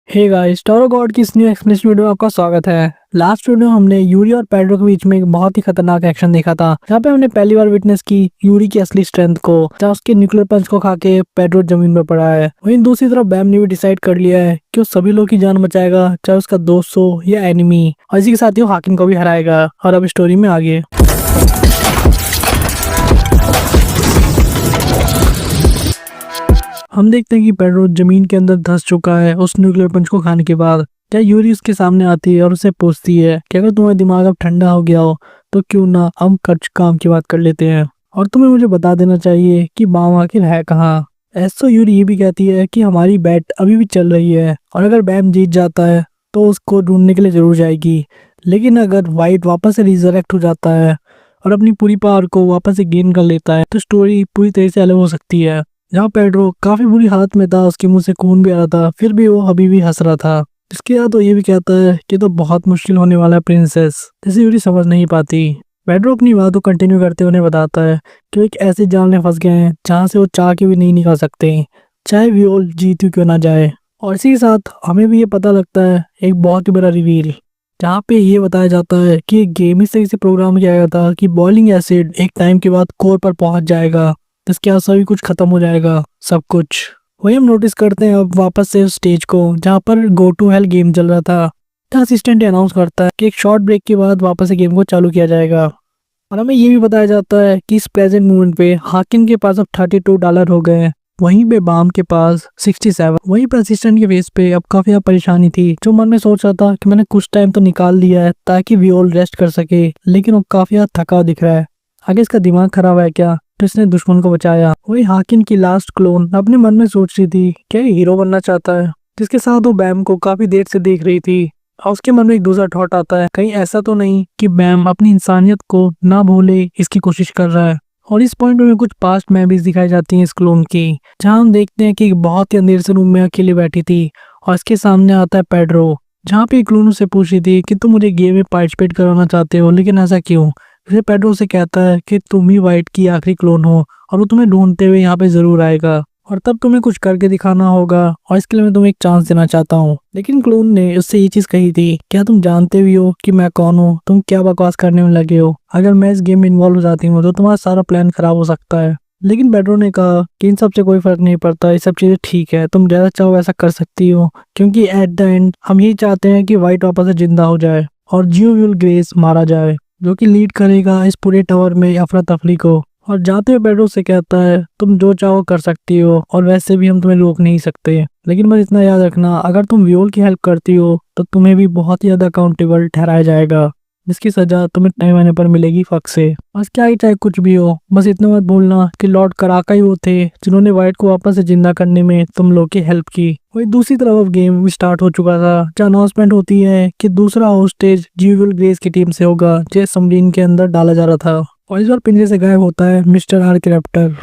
Hey guys, tower God की इस new explanation video में आपका स्वागत है। लास्ट वीडियो में हमने यूरी और पेड्रो के बीच में एक बहुत ही खतरनाक एक्शन देखा था, जहाँ पे हमने पहली बार विटनेस की यूरी की असली स्ट्रेंथ को, जहाँ उसके न्यूक्लियर पंच को खा के पेड्रो जमीन पर पड़ा है। वहीं दूसरी तरफ बैम ने भी डिसाइड कर लिया है कि वो सभी लोग की जान बचाएगा, चाहे उसका दोस्त हो या एनिमी, और इसी के साथ ही वो हाकिम को भी हराएगा। और अब स्टोरी में आगे हम देखते हैं कि पेड्रो जमीन के अंदर धंस चुका है उस न्यूक्लियर पंच को खाने के बाद। क्या यूरी उसके सामने आती है और उसे पूछती है कि अगर तुम्हारा दिमाग अब ठंडा हो गया हो तो क्यों ना हम कुछ काम की बात कर लेते हैं, और तुम्हें मुझे बता देना चाहिए कि बाम आखिर है कहाँ। ऐसो यूरी ये भी कहती है कि हमारी बैट अभी भी चल रही है और अगर बैम जीत जाता है तो उसको ढूंढने के लिए जरूर जाएगी, लेकिन अगर वाइट वापस से रिजरेक्ट हो जाता है और अपनी पूरी पावर को वापस से गेन कर लेता है तो स्टोरी पूरी तरह से अलग हो सकती है। जहाँ पेड्रो काफी बुरी हालत में था, उसके मुंह से खून भी आ रहा था, फिर भी वो अभी भी हंस रहा था। इसके बाद वो ये भी कहता है कि तो बहुत मुश्किल होने वाला है प्रिंसेस, जैसे यूरी समझ नहीं पाती। पेड्रो अपनी बात को कंटिन्यू करते हुए उन्हें बताता है कि वो एक ऐसे जाल में फंस गए हैं जहाँ से वो चाह के भी नहीं निकल सकते, चाहे वियोल जीत क्यों ना जाए। और इसी के साथ हमें भी ये पता लगता है एक बहुत ही बड़ा रिवील, जहाँ पे ये बताया जाता है कि गेम इस तरह से प्रोग्राम किया गया था कि बॉइलिंग एसिड एक टाइम के बाद कोर पर पहुंच जाएगा, इसके बाद सभी कुछ खत्म हो जाएगा, सब कुछ। वही हम नोटिस करते हैं अब वापस से उस स्टेज को जहाँ पर गो टू हेल गेम चल रहा था। असिस्टेंट अनाउंस करता है कि एक शॉर्ट ब्रेक के बाद वापस से गेम को चालू किया जाएगा। और हमें ये भी बताया जाता है कि इस प्रेजेंट मोमेंट पे हाकिम के पास अब $32 हो गए हैं, वहीं पे बाम के पास 67। वहीं पर असिस्टेंट के फेस पे अब काफी ज्यादा परेशानी थी, जो मन में सोच रहा था कि मैंने कुछ टाइम तो निकाल दिया है ताकि वियोल रेस्ट कर सके, लेकिन वो काफी ज्यादा थका दिख रहा है। आगे इसका दिमाग खराब है क्या, तो इसने दुश्मन को बचाया। वही हाकिम की लास्ट क्लोन अपने मन में सोच रही थी क्या ये हीरो बनना चाहता है, जिसके साथ वो बैम को काफी देर से देख रही थी। और उसके मन में एक दूसरा थॉट आता है, कहीं ऐसा तो नहीं कि बैम अपनी इंसानियत को ना भूले इसकी कोशिश कर रहा है। और इस पॉइंट में कुछ पास्ट मेमोरीज दिखाई जाती हैं इस क्लोन की, जहाँ हम देखते हैं कि एक बहुत ही अंधेरे से रूम में अकेले बैठी थी और इसके सामने आता है पेड्रो, जहाँ पे क्लोन से पूछ रही थी कि तुम मुझे गेम में पार्टिसिपेट करवाना चाहते हो, लेकिन ऐसा क्यों। फिर पेड्रो से कहता है कि तुम ही वाइट की आखिरी क्लोन हो और वो तुम्हें ढूंढते हुए यहाँ पे जरूर आएगा और तब तुम्हें कुछ करके दिखाना होगा, और इसके लिए मैं तुम्हें एक चांस देना चाहता हूँ। लेकिन क्लोन ने उससे ये चीज कही थी, क्या तुम जानते भी हो कि मैं कौन हूँ, तुम क्या बकवास करने में लगे हो, अगर मैं इस गेम में इन्वॉल्व हो जाती हूँ तो तुम्हारा सारा प्लान खराब हो सकता है। लेकिन पेड्रो ने कहा कि इन सब से कोई फर्क नहीं पड़ता, ये सब चीजें ठीक है, तुम जैसा चाहो वैसा कर सकती हो, क्योंकि एट द एंड हम यही चाहते हैं कि वाइट वापस से जिंदा हो जाए और जियो ग्रेस मारा जाए, जो कि लीड करेगा इस पूरे टावर में अफरा तफरी को। और जाते हुए पेड्रो से कहता है तुम जो चाहो कर सकती हो और वैसे भी हम तुम्हें रोक नहीं सकते, लेकिन बस इतना याद रखना अगर तुम वियोल की हेल्प करती हो तो तुम्हें भी बहुत ही ज्यादा अकाउंटेबल ठहराया जाएगा, जिसकी सजा तुम्हें टाइम आने पर मिलेगी फक से। बस क्या ही चाहे कुछ भी हो, बस इतना मत भूलना कि लॉर्ड कराका ही वो थे जिन्होंने वाइट को वापस से जिंदा करने में तुम लोग की हेल्प की। वही दूसरी तरफ अब गेम भी स्टार्ट हो चुका था, जहाँ अनाउंसमेंट होती है कि दूसरा होस्टेज जियोविल ग्रेस की टीम से होगा, जो सबमरीन के अंदर डाला जा रहा था। और इस बार पिंजरे से गायब होता है मिस्टर आर्किरैप्टर।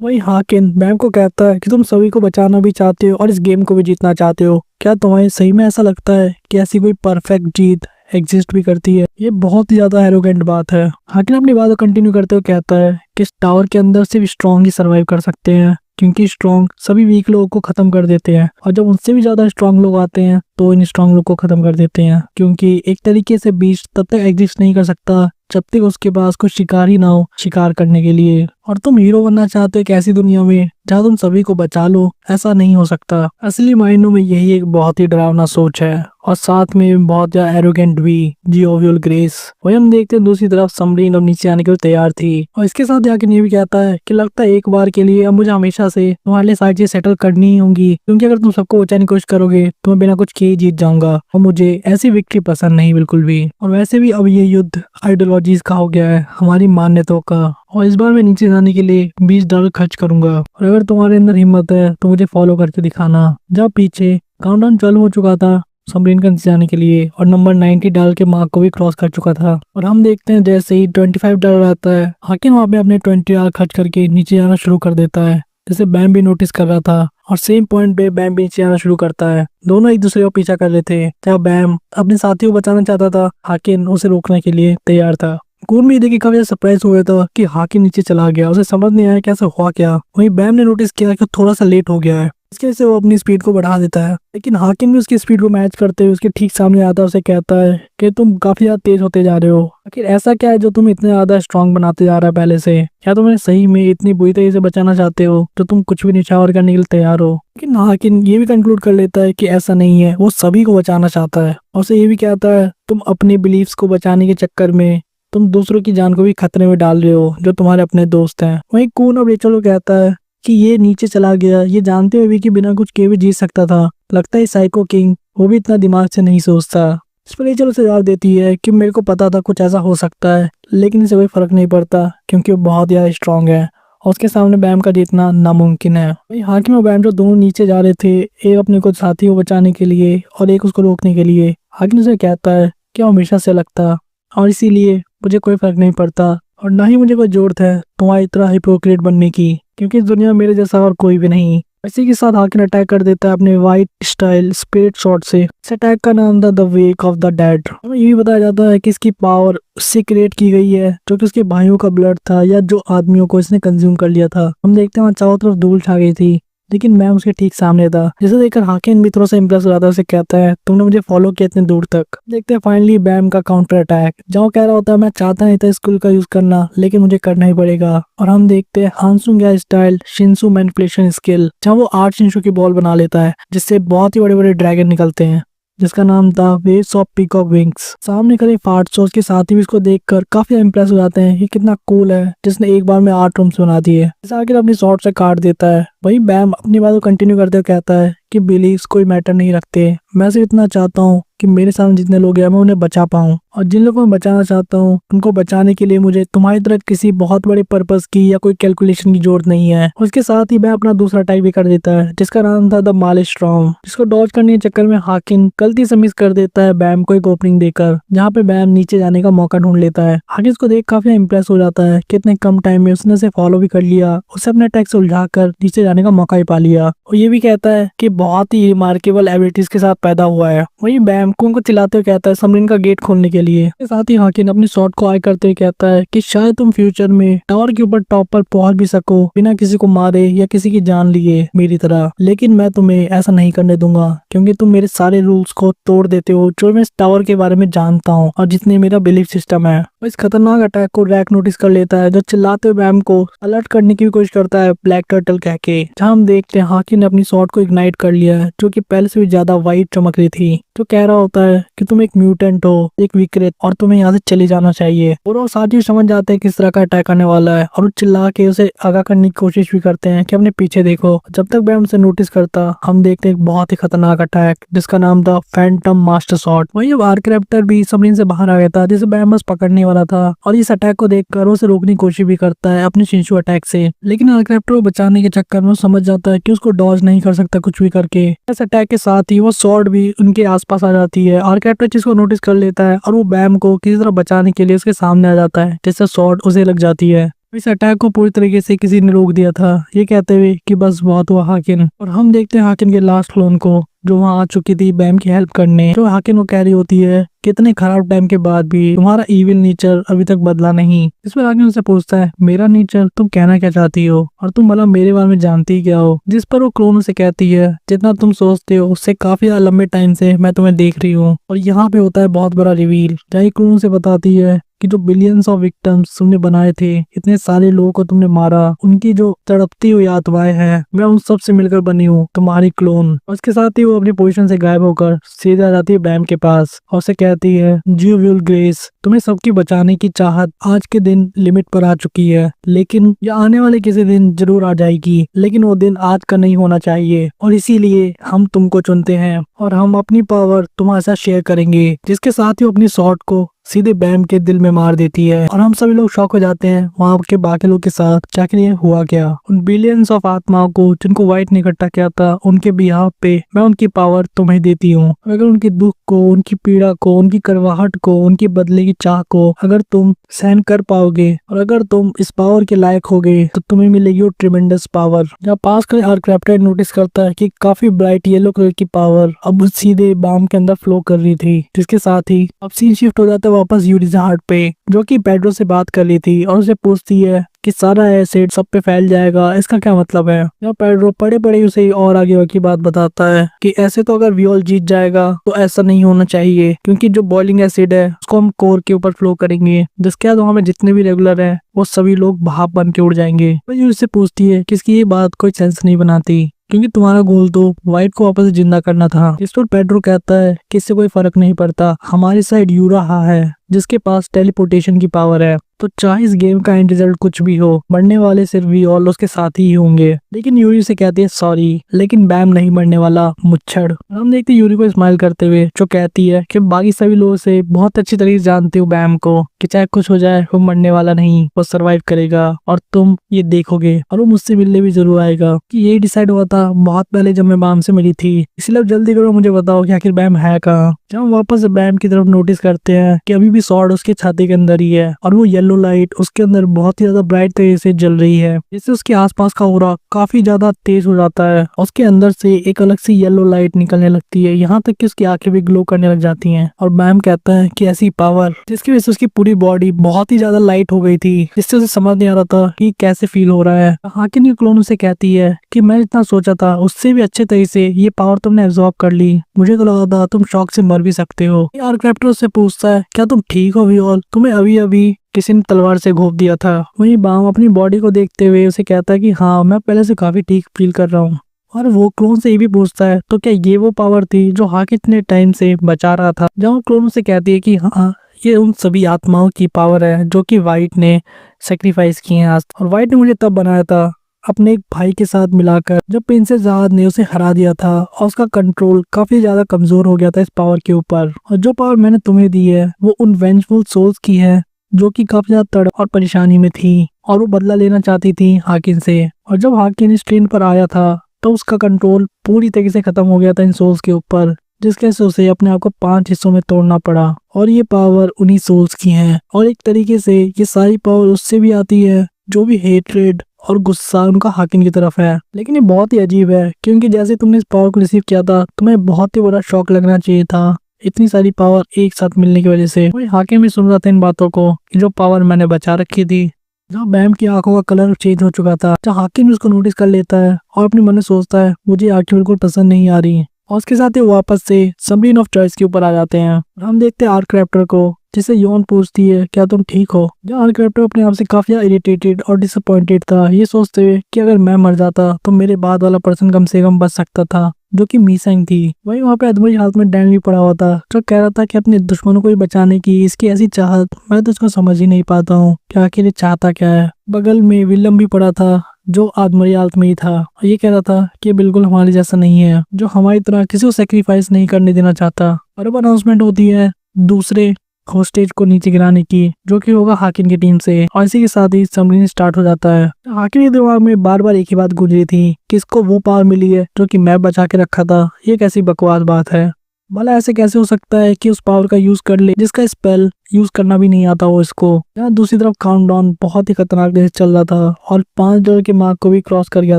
वही हाकिन बैम को कहता है कि तुम सभी को बचाना भी चाहते हो और इस गेम को भी जीतना चाहते हो, क्या तुम्हें सही में ऐसा लगता है कि ऐसी कोई परफेक्ट जीत एग्जिस्ट भी करती है। ये बहुत ही ज्यादा एरोगेंट बात है। हाकिन अपनी बात को कंटिन्यू करते हुए कहता है कि इस टावर के अंदर सिर्फ स्ट्रॉन्ग ही सर्वाइव कर सकते हैं, क्योंकि स्ट्रॉन्ग सभी वीक लोगों को खत्म कर देते हैं, और जब उनसे भी ज्यादा स्ट्रॉन्ग लोग आते हैं तो इन स्ट्रॉन्ग लोग को खत्म कर देते हैं, क्योंकि एक तरीके से बीस्ट तब तक एग्जिस्ट नहीं कर सकता जब तक उसके पास कोई शिकार ही ना हो शिकार करने के लिए। और तुम हीरो बनना चाहते हो एक ऐसी दुनिया में जहाँ तुम सभी को बचा लो, ऐसा नहीं हो सकता। असली मायनों में यही एक बहुत ही डरावना सोच है, और साथ में बहुत ज्यादा एरोगेंट भी जियोविल ग्रेस। वही हम देखते हैं दूसरी तरफ सबमरीन अब नीचे आने के लिए तैयार थी, और इसके साथ आके ये भी कहता है कि लगता है एक बार के लिए अब मुझे हमेशा से तुम्हारे लिए सारी चीज सेटल करनी ही होंगी, क्योंकि अगर तुम सबको बचाने की कोशिश करोगे तो मैं बिना कुछ किए ही जीत जाऊंगा, और मुझे ऐसी विक्ट्री पसंद नहीं बिल्कुल भी। और वैसे भी अब ये युद्ध आइडियोलॉजीज का हो गया है, हमारी मान्यताओं का, और इस बार मैं नीचे जाने के लिए $20 खर्च करूंगा, और अगर तुम्हारे अंदर हिम्मत है तो मुझे फॉलो करके दिखाना। जब पीछे काउंटडाउन चालू हो चुका था सबमरीन के नीचे जाने के लिए, और नंबर 90 डाल के मार्क को भी क्रॉस कर चुका था, और हम देखते हैं जैसे ही $25 आता है, हाकिम वहाँ पे अपने $20 खर्च करके नीचे जाना शुरू कर देता है, जैसे बैम भी नोटिस कर रहा था, और सेम पॉइंट पे बैम भी नीचे आना शुरू करता है। दोनों एक दूसरे को पीछा कर रहे थे, जब बैम अपने साथी को बचाना चाहता था, हाकिम उसे रोकने के लिए तैयार था। कून भी देखिए काफी सरप्राइज हुआ था कि हाकिम नीचे चला गया, उसे समझ नहीं आया कैसे हुआ क्या। वहीं बैम ने नोटिस किया कि थोड़ा सा लेट हो गया है, इसके वजह से वो अपनी स्पीड को बढ़ा देता है, लेकिन हाकिम भी उसकी स्पीड को मैच करते हुए उसके ठीक सामने आता है, उसे कहता है कि तुम काफी ज्यादा तेज होते जा रहे हो। आखिर ऐसा क्या है जो तुम इतने ज्यादा स्ट्रांग बनाते जा रहा है पहले से? क्या तुम्हें सही में इतनी बुरी तरीके से बचाना चाहते हो जो तुम कुछ भी निछावर करने के लिए तैयार हो? लेकिन हाकिम ये भी कंक्लूड कर लेता है कि ऐसा नहीं है, वो सभी को बचाना चाहता है और उसे ये भी कहता है तुम अपनी बिलीफ्स को बचाने के चक्कर में तुम दूसरों की जान को भी खतरे में डाल रहे हो जो तुम्हारे अपने दोस्त हैं। वहीं कून अब रेचल को कहता है कि ये नीचे चला गया, ये जानते हुए भी कि बिना कुछ किए भी जीत सकता था। लगता है साइको किंग वो भी इतना दिमाग से नहीं सोचता। इस पर रेचल उसे जवाब देती है कि मेरे को पता था कुछ ऐसा हो सकता है, लेकिन इसे कोई फर्क नहीं पड़ता क्योंकि वो बहुत ज्यादा स्ट्रांग है और उसके सामने बैम का जीतना नामुमकिन है। वही हाकिम और बैम जो दोनों नीचे जा रहे थे, एक अपने कुछ साथी को बचाने के लिए और एक उसको रोकने के लिए, हाकिम उसे कहता है कि वो हमेशा से लगता और इसीलिए मुझे कोई फर्क नहीं पड़ता और ना ही मुझे कोई जरूरत है तुम्हारी तरह हिपोक्रेट बनने की, क्योंकि इस दुनिया में मेरे जैसा और कोई भी नहीं। इसी के साथ हाकिम अटैक कर देता है अपने वाइट स्टाइल स्पिरिट शॉट से। इस अटैक का नाम था the wake of the dead. हमें ये भी बताया जाता है कि इसकी पावर उससे क्रिएट की गई है जो कि उसके भाइयों का ब्लड था या जो आदमियों को इसने कंज्यूम कर लिया था। हम देखते हैं वहाँ चारों तरफ धूल छा गई थी, लेकिन मैं उसके ठीक सामने था, जिसे देखकर हाकिम भी थोड़ा सा इंप्रेस हो जाता है। उसे कहता है तुमने मुझे फॉलो किया इतने दूर तक। देखते हैं फाइनली बैम का काउंटर अटैक, जहाँ कह रहा होता है मैं चाहता नहीं था स्कूल का यूज करना, लेकिन मुझे करना ही पड़ेगा। और हम देखते हैं हानसुंग स्टाइल शिंसु मैनिपुलेशन स्किल, जहाँ वो 8 शिंसु की बॉल बना लेता है जिससे बहुत ही बड़े बड़े ड्रैगन निकलते हैं, जिसका नाम था वेव्स ऑफ पीकॉक विंग्स। सामने खड़े फार्टसो के साथी भी इसको देखकर काफी इंप्रेस हो जाते हैं, ये कितना कूल है जिसने एक बार में 8 रूम्स बना दिए। इस आखिर अपनी शॉट से काट देता है। वही बैम अपनी बात को कंटिन्यू करते हुए कहता है कि बिलीव्स कोई मैटर नहीं रखते, मैं सिर्फ इतना चाहता हूँ कि मेरे सामने जितने लोग हैं मैं उन्हें बचा पाऊँ, और जिन लोगों को मैं बचाना चाहता हूँ उनको बचाने के लिए मुझे तुम्हारी तरह किसी बहुत बड़े पर्पस की या कोई कैलकुलेशन की जरूरत नहीं है। उसके साथ ही मैं अपना दूसरा अटैक भी कर देता है जिसका नाम था द मालेस्ट्रॉम, जिसको डॉज करने के चक्कर में हाकिम गलती से मिस कर देता है बैम को एक ओपनिंग देकर, जहाँ पे बैम नीचे जाने का मौका ढूंढ लेता है। हाकिम इसको देख काफी इंप्रेस हो जाता है कि इतने कम टाइम में उसने उसे फॉलो भी कर लिया, उसे अपने अटैक से उलझा कर नीचे जाने का मौका ही पा लिया। और ये भी कहता है कि बहुत ही रिमार्केबल एबिलिटीज के साथ पैदा हुआ है। वही बैम को चिल्लाते हुए कहता है सबमरीन का गेट खोलने के लिए। इसके साथ ही हाकिम अपनी शॉट को आई करते हुए कहता है कि शायद तुम फ्यूचर में टावर के ऊपर टॉप पर पहुंच भी सको बिना किसी को मारे या किसी की जान लिए मेरी तरह, लेकिन मैं तुम्हें ऐसा नहीं करने दूंगा क्योंकि तुम मेरे सारे रूल्स को तोड़ देते हो जो मैं इस टावर के बारे में जानता हूँ और जितने मेरा बिलीफ सिस्टम है। इस खतरनाक अटैक को रैक नोटिस कर लेता है जो चिल्लाते हुए बैम को अलर्ट करने की भी कोशिश करता है ब्लैक टर्टल कह के, जहाँ हम देखते हैं हाकिम ने अपनी शॉट को इग्नाइट कर लिया है जो कि पहले से भी ज्यादा वाइट चमक रही थी, जो कह रहा होता है कि तुम एक म्यूटेंट हो, एक विकृत, और तुम्हें यहाँ से चले जाना चाहिए। और वो साथी समझ जाते हैं किस तरह का अटैक आने वाला है और वो चिल्ला के उसे आगाह करने की कोशिश भी करते हैं कि अपने पीछे देखो। जब तक बैम उसे नोटिस करता हम देखते हैं एक बहुत ही खतरनाक अटैक जिसका नाम था फैंटम मास्टर शॉट। वही अब आर्करेप्टर भी सबमरीन से बाहर आ गया था जिसे बैम बस पकड़ने वाला था, और इस अटैक को देखकर उसे रोकने की कोशिश भी करता है अपने शिंशु अटैक से, लेकिन आर्करेप्टर को बचाने के चक्कर में वो समझ जाता है कि उसको डॉज नहीं कर सकता कुछ भी करके। इस अटैक के साथ ही वो स्वॉर्ड भी उनके आसपास आ जाती है। आर्करेप्टर चीज को नोटिस कर लेता है और वो बैम को किसी तरह बचाने के लिए उसके सामने आ जाता है जिससे स्वॉर्ड उसे लग जाती है। इस अटैक को पूरी तरीके से किसी ने रोक दिया था, ये कहते हुए कि बस बहुत हुआ हाकिम। और हम देखते हैं हाकिम के लास्ट क्लोन को जो वहाँ आ चुकी थी बैम की हेल्प करने, जो हाकिम को कह रही होती है कितने खराब टाइम के बाद भी तुम्हारा इविल नेचर अभी तक बदला नहीं। इस पर हाकिम उनसे पूछता है मेरा नेचर तुम कहना क्या चाहती हो और तुम भला मेरे बारे में जानती क्या हो, जिस पर वो क्लोन से कहती है जितना तुम सोचते हो उससे काफी लंबे टाइम से मैं तुम्हें देख रही हूँ। और यहाँ पे होता है बहुत बड़ा रिवील जहाँ क्लोन से बताती है कि जो बिलियंस ऑफ विक्टिम्स तुमने बनाए थे, इतने सारे लोगों को तुमने मारा, उनकी जो तड़पती हुई आत्माएं हैं मैं उन सब से मिलकर बनी हूँ तुम्हारी क्लोन। और इसके साथ ही वो अपनी पोजीशन से गायब होकर सीधा जाती है बैम के पास और उसे कहती है जी विल ग्रेस, तुम्हें सबकी बचाने की चाहत आज के दिन लिमिट पर आ चुकी है, लेकिन ये आने वाले किसी दिन जरूर आ जाएगी, लेकिन वो दिन आज का नहीं होना चाहिए और इसीलिए हम तुमको चुनते हैं और हम अपनी पावर तुम्हारे साथ शेयर करेंगे। जिसके साथ ही अपनी शॉट को सीधे बैम के दिल में मार देती है और हम सभी लोग शॉक हो जाते हैं वहाँ के बाकी लोग के साथ जाकर ये हुआ क्या। उन बिलियंस ऑफ आत्माओं को जिनको व्हाइट ने इकट्ठा किया था उनके बिहाफ पे मैं उनकी पावर तुम्हें देती हूँ। अगर उनके दुख को, उनकी पीड़ा को, उनकी करवाहट को, उनकी बदले की चाह को अगर तुम सहन कर पाओगे और अगर तुम इस पावर के लायक होगे तो तुम्हें मिलेगी वो ट्रिमेंडस पावर। जब पास कर आर्करेप्टर नोटिस करता है कि काफी ब्राइट येलो कलर की पावर अब सीधे बैम के अंदर फ्लो कर रही थी, जिसके साथ ही अब सीन शिफ्ट हो जाता है वापस यूरिज़ा हार्ट पे, जो कि पेड्रो से बात कर ली थी और उसे पूछती है कि सारा एसिड सब पे फैल जाएगा, इसका क्या मतलब है। यहाँ पेड्रो पड़े पड़े उसे और आगे की बात बताता है कि ऐसे तो अगर वियोल जीत जाएगा तो ऐसा नहीं होना चाहिए, क्योंकि जो बॉइलिंग एसिड है उसको हम कोर के ऊपर फ्लो करेंगे, जिसके बाद वहाँ में जितने भी रेगुलर है वो सभी लोग भाप बन के उड़ जाएंगे। वही उससे पूछती है कि इसकी ये बात कोई सेंस नहीं बनाती, क्योंकि तुम्हारा गोल तो वाइट को वापस जिंदा करना था। इस पर पेड्रो कहता है कि इससे कोई फर्क नहीं पड़ता, हमारी साइड यूराहा है जिसके पास टेलीपोर्टेशन की पावर है, तो चाहे इस गेम का एंड रिजल्ट कुछ भी हो, मरने वाले सिर्फ वियोल उसके साथ ही होंगे। लेकिन यूरी से कहती है सॉरी, लेकिन बैम नहीं मरने वाला, मुच्छड़। हम देखते हैं यूरी को स्माइल करते हुए, जो कहती है कि बाकी सभी लोगों से बहुत अच्छी तरीके से जानती हूँ बैम को, कि चाहे कुछ हो जाए वो मरने वाला नहीं, वो सर्वाइव करेगा और तुम ये देखोगे और वो मुझसे मिलने भी जरूर आएगा। कि यही डिसाइड हुआ था बहुत पहले जब मैं बैम से मिली थी, इसलिए अब जल्दी करो, मुझे बताओ कि आखिर बैम है कहाँ। जब हम वापस बैम की तरफ नोटिस करते हैं कि अभी भी सॉर्ड उसके छाती के अंदर ही है और वो येलो लाइट उसके अंदर बहुत ही ज्यादा ब्राइट तरीके से जल रही है, जिससे उसके आसपास का ऑरा काफी ज्यादा तेज हो जाता है। उसके अंदर से एक अलग सी येलो लाइट निकलने लगती है, यहाँ तक कि उसकी आंखें भी ग्लो करने लग जाती हैं। और बैम कहता है कि ऐसी पावर जिसकी वजह से उसकी पूरी बॉडी बहुत ही ज्यादा लाइट हो गई थी, जिससे उसे समझ नहीं आ रहा था कि कैसे फील हो रहा है। हाकिन की क्लोन उसे कहती है कि मैं इतना सोचा था उससे भी अच्छे तरीके से ये पावर तुमने एब्जॉर्ब कर ली, मुझे तो लगा था तुम शॉक से मर भी सकते हो। आर्क्राफ्टर उससे पूछता है क्या तुम ठीक हो वियोल, तुम्हें अभी अभी किसी ने तलवार से घोंप दिया था। वहीं बाम अपनी बॉडी को देखते हुए उसे कहता है कि हाँ मैं पहले से काफी ठीक फील कर रहा हूँ। और वो क्लोन से ये भी पूछता है तो क्या ये वो पावर थी जो हाकिन इतने टाइम से बचा रहा था। जहाँ क्लोन उसे कहती है कि हाँ ये उन सभी आत्माओं की पावर है जो कि वाइट ने सेक्रीफाइस की है आज, और वाइट ने मुझे तब बनाया था अपने एक भाई के साथ मिलाकर जब प्रिंसेस जहाद ने उसे हरा दिया था और उसका कंट्रोल काफी ज्यादा कमजोर हो गया था इस पावर के ऊपर। और जो पावर मैंने तुम्हें दी है वो उन वेंजफुल सोल्स की है जो कि काफी ज्यादा तड़प और परेशानी में थी और वो बदला लेना चाहती थी हाकिन से। और जब हाकिन इस ट्रेन पर आया था तो उसका कंट्रोल पूरी तरीके से खत्म हो गया था इन सोल्स के ऊपर, जिसके से उसे अपने आप को 5 हिस्सों में तोड़ना पड़ा। और ये पावर उन्हीं सोल्स की है, और एक तरीके से ये सारी पावर उससे भी आती है जो भी हेट्रेड और गुस्सा उनका हाकिम की तरफ है। लेकिन ये बहुत ही अजीब है, क्योंकि जैसे तुमने इस पावर को रिसीव किया था तुम्हें बहुत ही बड़ा शॉक लगना चाहिए था इतनी सारी पावर एक साथ मिलने की वजह से। वही हाकिम भी सुन रहा था इन बातों को कि जो पावर मैंने बचा रखी थी। जहाँ बैम की आंखों का कलर चेंज हो चुका था, जहाँ हाकिम उसको नोटिस कर लेता है और अपने मन में सोचता है मुझे आंखें बिल्कुल पसंद नहीं आ रही, और उसके साथ ही वापस से सबरीन ऑफ चॉइस के ऊपर आ जाते हैं। हम देखते हैं आर्क्राफ्टर को, जिसे योन पूछती है क्या तुम ठीक हो। जहाँ आर्क्राफ्टर अपने आप से काफी इरिटेटेड और डिसअपॉइंटेड था, ये सोचते हुए कि अगर मैं मर जाता तो मेरे बाद वाला पर्सन कम से कम बच सकता था, जो कि मीसेंग थी। वहीं वहाँ पे अधमरी हालत में डैन भी पड़ा हुआ था, जो कह रहा था कि अपने दुश्मनों को ही बचाने की इसकी ऐसी चाहत, मैं तो इसको समझ ही नहीं पाता हूँ कि आखिर ये चाहता क्या है। बगल में विलियम भी पड़ा था जो आदमरी हालत में ही था, और ये कह रहा था कि बिल्कुल हमारे जैसा नहीं है, जो हमारी तरह किसी को सेक्रीफाइस नहीं करने देना चाहता। और अब अनाउंसमेंट होती है दूसरे होस्टेज को नीचे गिराने की, जो कि होगा हाकिन की टीम से, और इसी के साथ ही सबरीन स्टार्ट हो जाता है। हाकिन के दिमाग में बार बार एक ही बात गूंज रही थी कि इसको वो पावर मिली है जो कि मैं बचा के रखा था। ये कैसी बकवास बात है, भला ऐसे कैसे हो सकता है कि उस पावर का यूज कर ले जिसका स्पेल यूज करना भी नहीं आता हो इसको। यहाँ दूसरी तरफ काउंटडाउन बहुत ही खतरनाक जैसे चल रहा था और $5 के मार्क को भी क्रॉस कर गया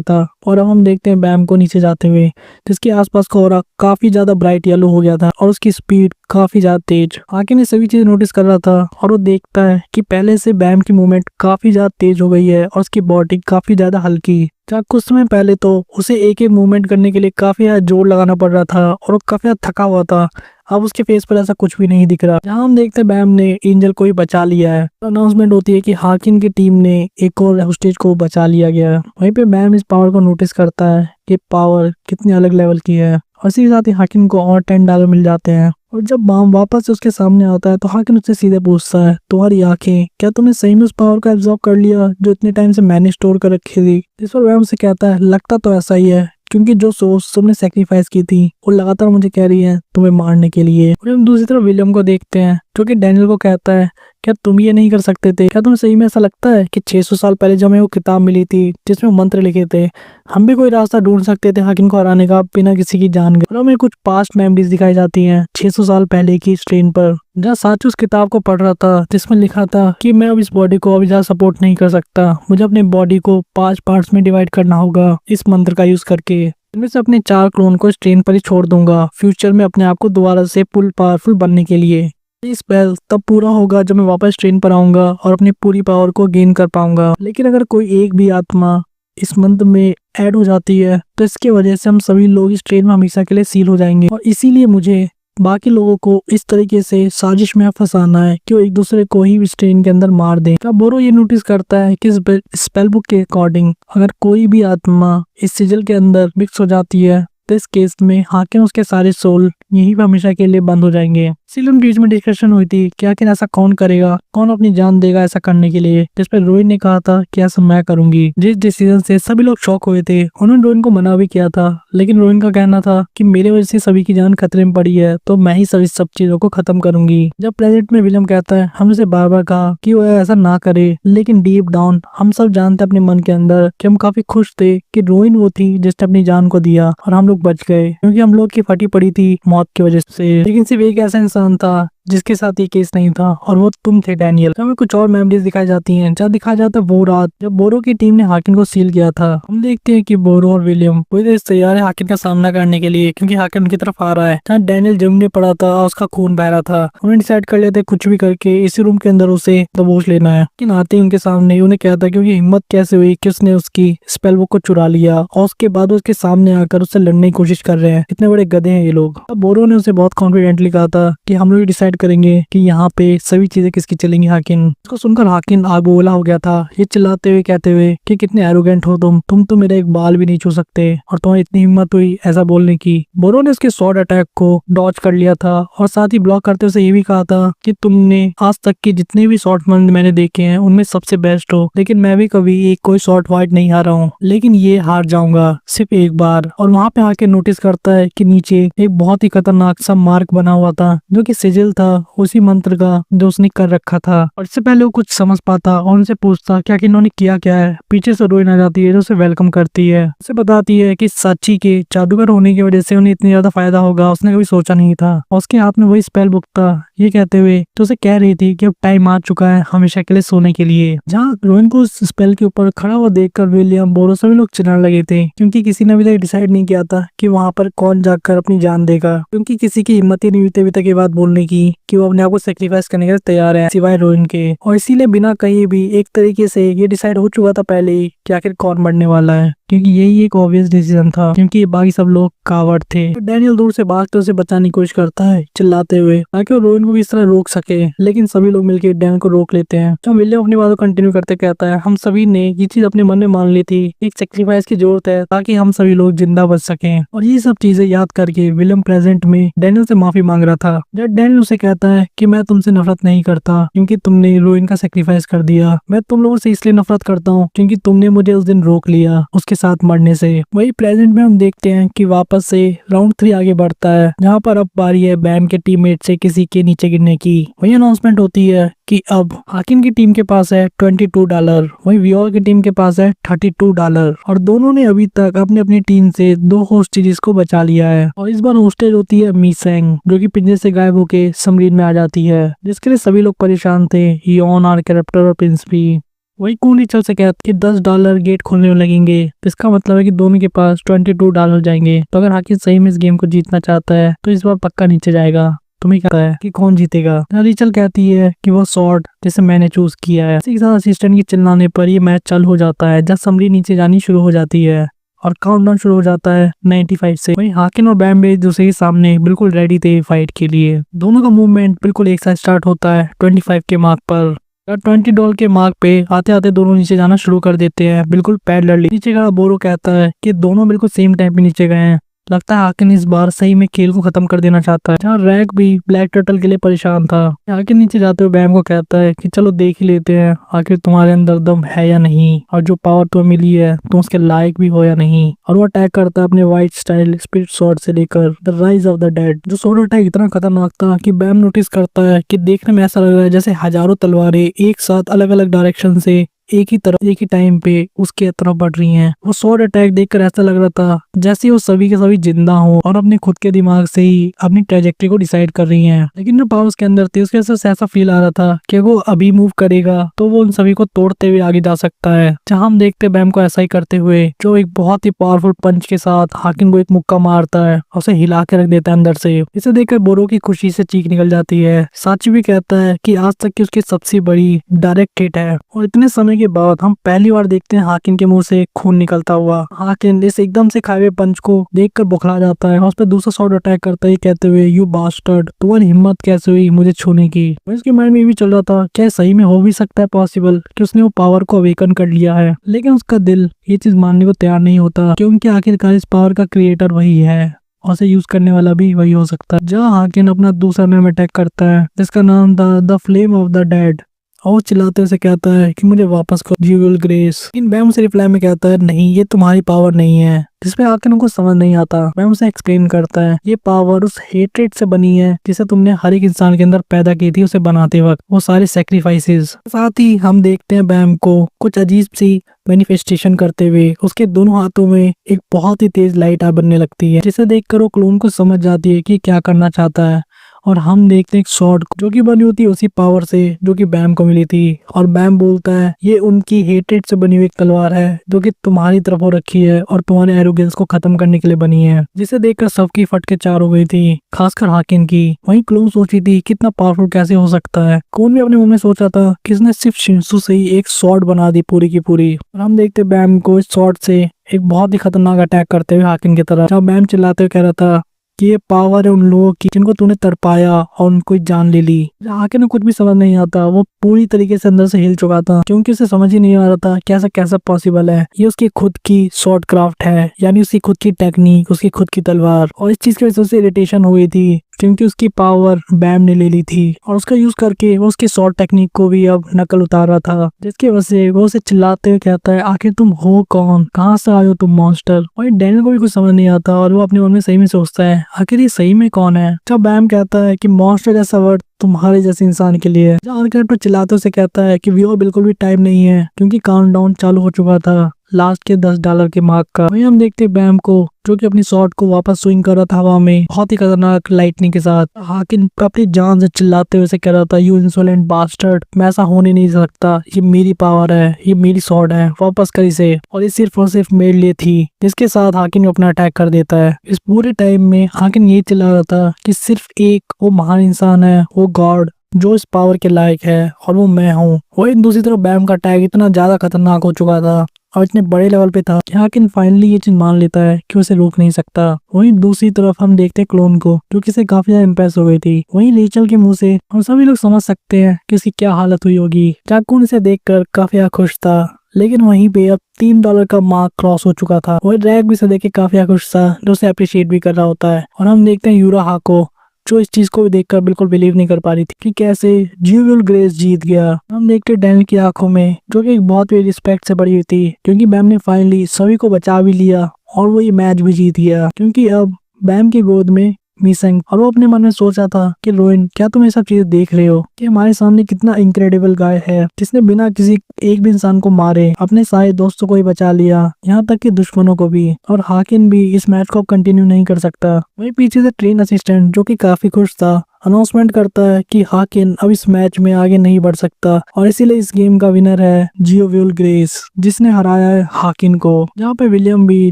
था। और अब हम देखते हैं बैम को नीचे जाते हुए, जिसके आसपास का ऑरा काफी ज्यादा ब्राइट येलो हो गया था और उसकी स्पीड काफी ज्यादा तेज। हाकिन ने सभी चीजें नोटिस कर रहा था और वो देखता है कि पहले से बैम की मूवमेंट काफी ज्यादा तेज हो गई है और उसकी बॉडी काफी ज्यादा हल्की। जहाँ कुछ समय पहले तो उसे एक एक मूवमेंट करने के लिए काफी ज्यादा जोर लगाना पड़ रहा था और वो काफी ज्यादा थका हुआ था, अब उसके फेस पर ऐसा कुछ भी नहीं दिख रहा। जहाँ हम देखते हैं बैम ने एंजल को ही बचा लिया है। अनाउंसमेंट होती है कि हाकिन की टीम ने एक और होस्टेज को बचा लिया गया है। वहीं पे बैम इस पावर को नोटिस करता है कि पावर कितने अलग लेवल की है, और इसी के साथ ही हाकिन को और $10 मिल जाते हैं। और जब बाम वापस उसके सामने आता है तो हाकिन उससे सीधे पूछता है तुम्हारी आंखें, क्या तुमने सही में उस पावर को एब्जॉर्ब कर लिया जो इतने टाइम से मैंने स्टोर कर रखी थी। इस पर बैम से कहता है लगता तो ऐसा ही है, क्योंकि जो सोर्स तुमने सेक्रीफाइस की थी वो लगातार मुझे कह रही है तुम्हें मारने के लिए। और हम दूसरी तरफ विलियम को देखते हैं जो कि डैनियल को कहता है क्या तुम ये नहीं कर सकते थे, क्या तुम्हें सही में ऐसा लगता है कि 600 साल पहले जब हमें वो किताब मिली थी जिसमें मंत्र लिखे थे, हम भी कोई रास्ता ढूंढ सकते थे हाकिम को हराने का बिना किसी की जान गए। और हमें कुछ पास्ट मेमोरीज दिखाई जाती हैं 600 साल पहले की इस ट्रेन पर, जहाँ साचू उस किताब को पढ़ रहा था जिसमें लिखा था कि मैं अब इस बॉडी को अभी ज्यादा सपोर्ट नहीं कर सकता, मुझे अपने बॉडी को 5 पार्ट्स में डिवाइड करना होगा इस मंत्र का यूज करके। इनमें से अपने 4 क्लोन को इस ट्रेन पर ही छोड़ दूंगा फ्यूचर में अपने आप को दोबारा से फुल पावरफुल बनने के लिए। ये स्पेल तब पूरा होगा जब मैं वापस ट्रेन पर आऊंगा और अपनी पूरी पावर को गेन कर पाऊंगा। लेकिन अगर कोई एक भी आत्मा इस मंत्र में ऐड हो जाती है तो इसकी वजह से हम सभी लोग इस ट्रेन में हमेशा के लिए सील हो जाएंगे। और इसीलिए मुझे बाकी लोगों को इस तरीके से साजिश में फंसाना है कि वो एक दूसरे को ही इस ट्रेन के अंदर मार दें। क्या बोरो ये नोटिस करता है कि स्पेल बुक के अकॉर्डिंग अगर कोई भी आत्मा इस सिजल के अंदर मिक्स हो जाती है तो इस केस में हाकिम उसके सारे सोल यहीं पर हमेशा के लिए बंद हो जाएंगे। इसीलिए उनके बीच में डिस्कशन हुई थी कि आखिर ऐसा कौन करेगा, कौन अपनी जान देगा ऐसा करने के लिए, जिस पर रोहिन ने कहा था कि ऐसा मैं करूंगी। जिस डिसीजन से सभी लोग शॉक हुए थे उन्होंने रोहिन को मना भी किया था, लेकिन रोहिन का कहना था कि मेरे वजह से सभी की जान खतरे में पड़ी है तो मैं ही सब चीजों को खत्म करूंगी। जब प्रेजेंट में विलियम कहता है हमने उसे बार बार कहा कि वो ऐसा ना करे, लेकिन डीप डाउन हम सब जानते अपने मन के अंदर कि हम काफी खुश थे कि रोहिन वो थी जिसने अपनी जान को दिया और हम लोग बच गए, क्योंकि हम लोग की फटी पड़ी थी मौत की वजह से। लेकिन सिर्फ एक ऐसा इंसान था जिसके साथ ये केस नहीं था और वो तुम थे डैनियल। हमें कुछ और मेमोरीज दिखाई जाती हैं जहाँ दिखाया जाता है वो रात जब बोरो की टीम ने हाकिन को सील किया था। हम देखते हैं कि बोरो और विलियम पूरी तरह से तैयार है हाकिन का सामना करने के लिए, क्योंकि हाकिन उनकी तरफ आ रहा है। जहाँ डैनियल जमीन में पड़ा था और उसका खून बह रहा था, उन्होंने डिसाइड कर लिया था कुछ भी करके इसी रूम के अंदर उसे दबोच लेना है। लेकिन आते ही उनके सामने उन्हें कहता है कि हिम्मत कैसे हुई कि उसने उसकी स्पेल बुक को चुरा लिया और उसके बाद उसके सामने आकर उससे लड़ने की कोशिश कर रहे हैं। इतने बड़े गधे हैं ये लोग। अब बोरो ने उसे बहुत कॉन्फिडेंटली कहा था कि हम लोग डिसाइड करेंगे कि यहाँ पे सभी चीजें किसकी चलेंगी। हाकिन इसको सुनकर हाकिन आग बोला हो गया था, ये चिल्लाते हुए कहते हुए कि कितने एरोगेंट हो तुम तो मेरा एक बाल भी नहीं छू सकते और तुम्हें इतनी हिम्मत हुई ऐसा बोलने की। बोरो ने उसके स्वॉर्ड अटैक को डॉज कर लिया था और साथ ही ब्लॉक करते हुए ये भी कहा था कि तुमने आज तक के जितने भी शॉर्ट्समैन मैंने देखे हैं उनमें सबसे बेस्ट हो, लेकिन मैं भी कभी एक कोई शॉर्ट फाइट नहीं हारा हूँ, लेकिन ये हार जाऊंगा सिर्फ एक बार। और वहां पे आके नोटिस करता है कि नीचे एक बहुत ही खतरनाक सा मार्क बना हुआ था जो कि सिजिल था उसी मंत्र का जो उसने कर रखा था। और इससे पहले वो कुछ समझ पाता और उनसे पूछता क्या कि इन्होंने किया क्या है। पीछे से रोइन आ जाती है जो उसे वेलकम करती है, उसे बताती है कि साची के जादूगर होने की वजह से उन्हें इतनी ज्यादा फायदा होगा उसने कभी सोचा नहीं था। और उसके हाथ में वही स्पेल बुक था, ये कहते हुए तो उसे कह रही थी कि अब टाइम आ चुका है हमेशा के लिए सोने के लिए। जहाँ रोइन को उस स्पेल के ऊपर खड़ा हुआ देखकर विलियम बोरो सभी लोग चिल्लाने लगे थे, क्योंकि किसी ने अभी तक डिसाइड नहीं किया था कि वहां पर कौन जाकर अपनी जान देगा, क्योंकि किसी की हिम्मत ही नहीं हुई थी अभी तक ये बात बोलने की कि वो अपने आप को सेक्रीफाइस करने के लिए तैयार है सिवाय रोइन के। और इसीलिए बिना कहीं भी एक तरीके से ये डिसाइड हो चुका था पहले ही कि आखिर कौन मरने वाला है, क्योंकि यही एक ऑब्वियस डिसीजन था, क्योंकि बाकी सब लोग कावर्ड थे। तो डैनियल दूर से भागते उसे बचाने की कोशिश करता है चिल्लाते हुए ताकि वो रोइन को भी इस तरह रोक सके, लेकिन सभी लोग मिलकर डैनियल को रोक लेते हैं। तो विलियम अपनी बात को कंटिन्यू करते कहता है हम सभी ने ये चीज अपने मन में मान ली थी, एक सेक्रीफाइस की जरूरत है ताकि हम सभी लोग जिंदा बच सके। और ये सब चीजें याद करके विलियम प्रेजेंट में डैनियल से माफी मांग रहा था। जब डैनियल उसे कहता है कि मैं तुमसे नफरत नहीं करता क्योंकि तुमने रोइन का सेक्रीफाइस कर दिया, मैं तुम लोगों से इसलिए नफरत करता हूँ क्योंकि तुमने मुझे उस दिन रोक लिया उसके साथ मरने से। वही प्रेजेंट में हम देखते हैं कि वापस से राउंड 3 आगे बढ़ता है, जहाँ पर अब बारी है बैम के टीममेट से किसी के नीचे गिरने की। वही अनाउंसमेंट होती है कि अब हाकिन की टीम के पास है $22, वही वियोर की टीम के पास है $32, और दोनों ने अभी तक अपनी अपनी टीम से 2 होस्टेजेस को बचा लिया है। और इस बार होस्टेज होती है मीसेंग, जो कि पिंजरे से गायब होके सबमरीन में आ जाती है, जिसके लिए सभी लोग परेशान थे, यॉन, आर कैरेक्टर और प्रिंस भी। वही कूनिचल से कहता कि $10 गेट खोलने में लगेंगे, इसका मतलब है कि दोनों के पास $22 जाएंगे। तो अगर हाकिन सही में इस गेम को जीतना चाहता है तो इस बार पक्का नीचे जाएगा। तुम्हें क्या है कि कौन जीतेगा? रिचल कहती है कि वो शॉर्ट जैसे मैंने चूज किया है। इसी के साथ असिस्टेंट की चिल्लाने पर ये मैच चालू हो जाता है, जब समरी नीचे जानी शुरू हो जाती है और काउंटडाउन शुरू हो जाता है 95 से। वहीं हाकिन और बैम भी एक दूसरे के सामने बिल्कुल रेडी थे फाइट के लिए। दोनों का मूवमेंट बिल्कुल एक साथ स्टार्ट होता है 25 के मार्क पर। $20 के मार्क पे आते आते दोनों नीचे जाना शुरू कर देते हैं, बिल्कुल पैरेलली। नीचे का बोरो कहता है कि दोनों बिल्कुल सेम टाइम पे नीचे गए हैं। लगता है हाकिन इस बार सही में खेल को खत्म कर देना चाहता है। जहाँ रैक भी ब्लैक टर्टल के लिए परेशान था। हाकिन नीचे जाते हुए बैम को कहता है कि चलो देख ही लेते हैं आखिर तुम्हारे अंदर दम है या नहीं, और जो पावर तुम्हें मिली है तुम उसके लायक भी हो या नहीं। और वो अटैक करता है अपने वाइट स्टाइल स्पिरिट स्वॉर्ड से लेकर the rise of the dead. जो स्वॉर्ड अटैक इतना खतरनाक था कि बैम नोटिस करता है कि देखने में ऐसा लग रहा है जैसे हजारों तलवारें एक साथ अलग अलग डायरेक्शन से एक ही टाइम पे उसके तरफ बढ़ रही हैं। वो स्वॉर्ड अटैक देखकर ऐसा लग रहा था जैसे वो सभी के सभी जिंदा हो और अपने खुद के दिमाग से ही अपनी ट्रेजेक्ट्री को डिसाइड कर रही हैं। लेकिन जो पावर उसके अंदर थी उसके वजह से ऐसा फील आ रहा था कि वो अभी मूव करेगा तो वो उन सभी को तोड़ते हुए आगे जा सकता है। जहाँ हम देखते बैम को ऐसा ही करते हुए, जो एक बहुत ही पावरफुल पंच के साथ हाकिन को एक मुक्का मारता है और उसे हिला के रख देता है अंदर से। इसे देखकर बोरो की खुशी से चीख निकल जाती है। साची भी कहता है कि आज तक की उसकी सबसे बड़ी डायरेक्ट हिट है। और इतने समय के बाद हम पहली बार देखते हैं हाकिन के मुंह से खून निकलता हुआ। हाकिन इस एकदम से खाए हुए पंच को देखकर बुखला जाता है और उस पर दूसरा शॉट अटैक करता है कहते हुए, यू बास्टर्ड, तुम्हारी हिम्मत कैसे हुई मुझे छूने की। उसके माइंड में ये भी चल रहा था क्या सही में हो भी सकता है पॉसिबल कि उसने वो पावर को अवेकन कर लिया है। लेकिन उसका दिल ये चीज मानने को तैयार नहीं होता क्योंकि आखिरकार इस पावर का क्रिएटर वही है और उसे यूज करने वाला भी वही हो सकता है। जहाँ हाकिन अपना दूसरा नेम अटैक करता है जिसका नाम था the flame of the dead और वो चिल्लाते हुए कहता है कि मुझे वापस करो ज्यूल ग्रेस। इन बैम उसे रिप्लाई में कहता है नहीं ये तुम्हारी पावर नहीं है, जिसमें आकर उनको समझ नहीं आता। बैम उसे एक्सप्लेन करता है ये पावर उस हेट्रेड से बनी है जिसे तुमने हर एक इंसान के अंदर पैदा की थी उसे बनाते वक्त, वो सारे सेक्रीफाइसेस। साथ ही हम देखते हैं बैम को कुछ अजीब सी मैनिफेस्टेशन करते हुए। उसके दोनों हाथों में एक बहुत ही तेज लाइट बनने लगती है जिसे देखकर वो क्लोन को समझ जाती है कि क्या करना चाहता है। और हम देखते हैं एक स्वॉर्ड जो कि बनी होती है उसी पावर से जो कि बैम को मिली थी। और बैम बोलता है ये उनकी हेटेड से बनी हुई तलवार है जो कि तुम्हारी तरफ हो रखी है और तुम्हारे एरोगेंस को खत्म करने के लिए बनी है। जिसे देखकर सबकी फटके चार हो गई थी, खासकर हाकिन की। वहीं क्लोन सोची थी कितना पावरफुल कैसे हो सकता है। क्लोन भी अपने मुंह में सोचा था कि इसने सिर्फ शिंसू से ही एक स्वॉर्ड बना दी पूरी की पूरी। और हम देखते बैम को इस स्वॉर्ड से एक बहुत ही खतरनाक अटैक करते हुए हाकिन की तरफ। जब बैम चिल्लाते हुए कह रहा था कि ये पावर है उन लोगों की जिनको तूने तड़पाया और उनको जान ले ली। हाकिन को कुछ भी समझ नहीं आता, वो पूरी तरीके से अंदर से हिल चुका था क्योंकि उसे समझ ही नहीं आ रहा था कैसा कैसा पॉसिबल है। ये उसकी खुद की शॉर्ट क्राफ्ट है, यानी उसकी खुद की टेक्निक, उसकी खुद की तलवार। और इस चीज की वजह से उसे इरिटेशन हो गई थी क्योंकि उसकी पावर बैम ने ले ली थी और उसका यूज करके वो उसकी शॉर्ट टेक्निक को भी अब नकल उतार रहा था। जिसकी वजह से वो उसे चिल्लाते हुए कहता है आखिर तुम हो कौन, कहाँ से आए हो तुम मॉन्स्टर। और डैनियल को भी कुछ समझ नहीं आता और वो अपने मन में सही में सोचता है आखिर ये सही में कौन है। जब बैम कहता है कि मॉन्स्टर जैसा वर्ड तुम्हारे जैसे इंसान के लिए। जब चिल्लाते उसे कहता है कि व्यूअर बिल्कुल भी टाइम नहीं है क्योंकि काउंटडाउन चालू हो चुका था लास्ट के $10 के मार्क का। वहीं हम देखते बैम को जो कि अपनी शॉट को वापस स्विंग कर रहा था हवा में बहुत ही खतरनाक लाइटनिंग के साथ। हाकिन अपनी जान से चिल्लाते हुए कह रहा था यू इंसोलेंट बास्टर्ड, मैं ऐसा होने नहीं सकता, ये मेरी पावर है, ये मेरी शॉट है, वापस कर इसे। और ये सिर्फ और सिर्फ मेरे लिए थी। जिसके साथ हाकिन अपना अटैक कर देता है। इस पूरे टाइम में हाकिन ये चिल्ला रहा था कि सिर्फ एक वो महान इंसान है, वो गॉड जो इस पावर के लायक है और वो मैं हूँ। वही दूसरी तरफ बैम का अटैक इतना ज्यादा खतरनाक हो चुका था और इतने बड़े लेवल पे था कि हाकिन फाइनली ये चीज मान लेता है कि उसे रोक नहीं सकता। वहीं दूसरी तरफ हम देखते हैं क्लोन को जो कि से काफी ज्यादा इम्प्रेस हो गई थी। वहीं रेचल के मुंह से हम सभी लोग समझ सकते हैं कि उसकी क्या हालत हुई होगी। जाकून इसे देखकर काफी ज्यादा खुश था, लेकिन वहीं पे अब $3 का मार्क क्रॉस हो चुका था। वही रैग भी इसे देख के काफी खुश था जो उसे अप्रिशिएट भी कर रहा होता है। और हम देखते हैं यूरा हाको जो इस चीज को देखकर बिल्कुल बिलीव नहीं कर पा रही थी कि कैसे ज्यूल ग्रेस जीत गया। हम देखते डैनियल की आंखों में जो कि एक बहुत ही रिस्पेक्ट से बड़ी हुई थी क्योंकि बैम ने फाइनली सभी को बचा भी लिया और वो ये मैच भी जीत गया। क्योंकि अब बैम की गोद में मिसेंग। और वो अपने मन में सोच रहा था कि रोइन क्या तुम ये सब चीजें देख रहे हो कि हमारे सामने कितना इनक्रेडिबल गाय है जिसने बिना किसी एक भी इंसान को मारे अपने सारे दोस्तों को ही बचा लिया, यहाँ तक कि दुश्मनों को भी। और हाकिन भी इस मैच को कंटिन्यू नहीं कर सकता। वहीं पीछे से ट्रेन असिस्टेंट जो कि काफी खुश था अनाउंसमेंट करता है कि हाकिन अब इस मैच में आगे नहीं बढ़ सकता और इसीलिए इस गेम का विनर है जियोव्यूल ग्रेस जिसने हराया है हाकिन को। जहाँ पे विलियम भी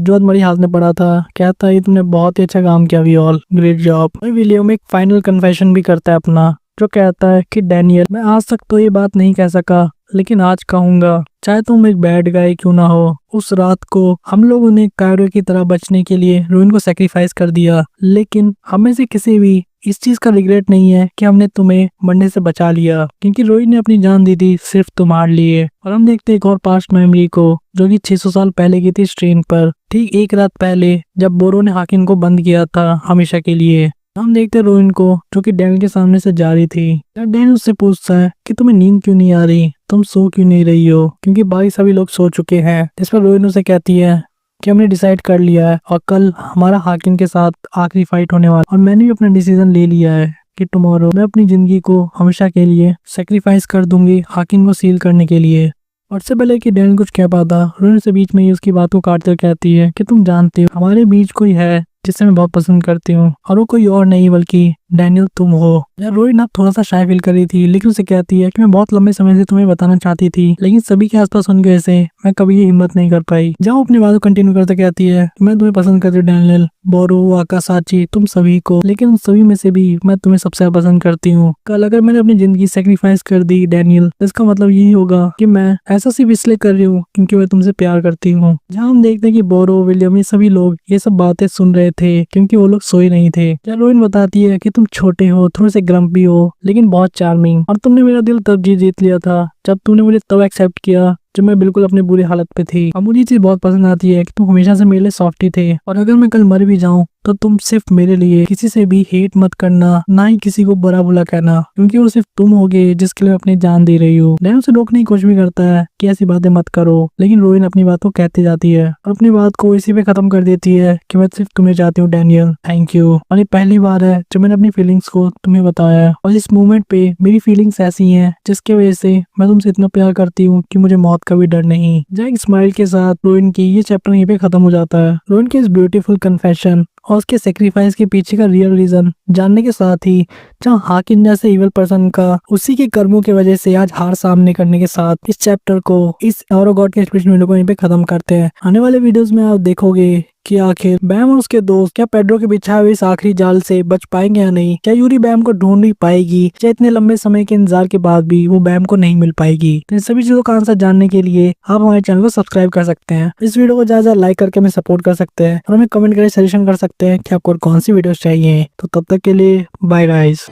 जो मरी हाथ में पड़ा था कहता है तुमने बहुत ही अच्छा काम किया वियोल, ग्रेट जॉब। विलियम एक फाइनल कन्फेशन भी करता है अपना जो कहता है कि डैनियल मैं आज तक तो ये बात नहीं कह सका लेकिन आज कहूंगा चाहे तुम एक बैड गाय क्यों ना हो। उस रात को हम लोगों ने कायरो की तरह बचने के लिए रोइन को सैक्रिफाइस कर दिया, लेकिन हमें से किसी भी इस चीज का रिग्रेट नहीं है कि हमने तुम्हें मरने से बचा लिया क्योंकि रोइन ने अपनी जान दी थी सिर्फ तुम्हारे लिए। और हम देखते एक और पास्ट मेमोरी को जो कि 600 साल पहले की थी इस ट्रेन पर, ठीक एक रात पहले जब बोरो ने हाकिन को बंद किया था हमेशा के लिए। हम देखते रोइन को जो कि डैनियल के सामने से जा रही थी। डैनियल उससे पूछता है कि तुम्हें नींद क्यों नहीं आ रही, तुम सो क्यों नहीं रही हो क्योंकि बाकी सभी लोग सो चुके हैं। जिस पर रोइन उसे कहती है कि हमने डिसाइड कर लिया है और कल हमारा हाकिन के साथ आखिरी फाइट होने वाला और मैंने भी अपना डिसीजन ले लिया है कि टुमारो मैं अपनी जिंदगी को हमेशा के लिए सेक्रीफाइस कर दूंगी हाकिन को सील करने के लिए। और इससे पहले कि डैनियल कुछ कह पाता, रोइन से बीच में ही उसकी बात को काटते हुए कहती है कि तुम जानते हो हमारे बीच कोई है जिसे मैं बहुत पसंद करती हूँ, और वो कोई और नहीं बल्कि डैनियल तुम हो। यार रोइन अब थोड़ा सा शाय फील कर रही थी, लेकिन उसे कहती है कि मैं बहुत लंबे समय से तुम्हें बताना चाहती थी, लेकिन सभी के आसपास होने की वजह से मैं कभी ये हिम्मत नहीं कर पाई। जब वो अपनी बात को कंटिन्यू करते कहती है कि मैं तुम्हें पसंद करती हूँ डैनियल, बोरो, आकाशाची, तुम सभी को, लेकिन उन सभी में से भी मैं तुम्हें सबसे ज्यादा पसंद करती हूँ। कल अगर मैंने अपनी जिंदगी सेक्रीफाइस कर दी डैनियल, तो इसका मतलब यही होगा कि मैं ऐसा सिर्फ इसलिए कर रही हूँ क्योंकि मैं तुमसे प्यार करती हूँ। जहाँ हम देखते हैं कि बोरो, विलियम, ये सभी लोग ये सब बातें सुन रहे थे क्योंकि वो लोग सोए नहीं थे। या रोइन बताती है कि तुम छोटे हो, थोड़े से ग्रम्पी हो, लेकिन बहुत चार्मिंग, और तुमने मेरा दिल तब जीत लिया था जब तूने मुझे तब एक्सेप्ट किया जब मैं बिल्कुल अपनी बुरी हालत पे थी। अब मुझे ये चीज बहुत पसंद आती है कि तुम हमेशा से मेरे लिए सॉफ्ट ही थे, और अगर मैं कल मर भी जाऊं तो तुम सिर्फ मेरे लिए किसी से भी हेट मत करना, ना ही किसी को बुरा बुला कहना, क्योंकि वो सिर्फ तुम होगे जिसके लिए अपनी जान दे रही हो। डैनियल उसे रोकने की कोशिश भी करता है कि ऐसी बातें मत करो, लेकिन रोइन अपनी बात को कहती जाती है और अपनी बात को इसी पे खत्म कर देती है कि मैं सिर्फ तुम्हें चाहती हूँ डैनियल, थैंक यू। और ये पहली बार है जब मैंने अपनी फीलिंग्स को तुम्हें बताया, और इस मोमेंट पे मेरी फीलिंग्स ऐसी हैं जिसकी वजह से मैं तुमसे इतना प्यार करती हूँ कि मुझे मौत का भी डर नहीं। जैक स्माइल के साथ रोइन की ये चैप्टर यहीं पे खत्म हो जाता है। रोइन के इस ब्यूटीफुल कन्फेशन और उसके सेक्रीफाइस के पीछे का रियल रीजन जानने के साथ ही, जहाँ हाकिन जैसे इविल पर्सन का उसी के कर्मों की वजह से आज हार सामने करने के साथ, इस चैप्टर को, इस ऑरो गॉड के इंस्पिरेशन वीडियो को यहीं पे खत्म करते हैं। आने वाले वीडियोस में आप देखोगे कि आखिर बैम और उसके दोस्त क्या पेड्रो के बिछाए हुए इस आखिरी जाल से बच पाएंगे या नहीं। क्या यूरी बैम को ढूंढ नहीं पाएगी, या इतने लंबे समय के इंतजार के बाद भी वो बैम को नहीं मिल पाएगी। तो इन सभी चीजों का आंसर जानने के लिए आप हमारे चैनल को सब्सक्राइब कर सकते हैं, इस वीडियो को ज्यादा लाइक करके हमें सपोर्ट कर सकते हैं, और हमें कमेंट करके सजेशन कर सकते हैं कि आपको कौन सी वीडियो चाहिए। तो तब तक के लिए बाय गाइस।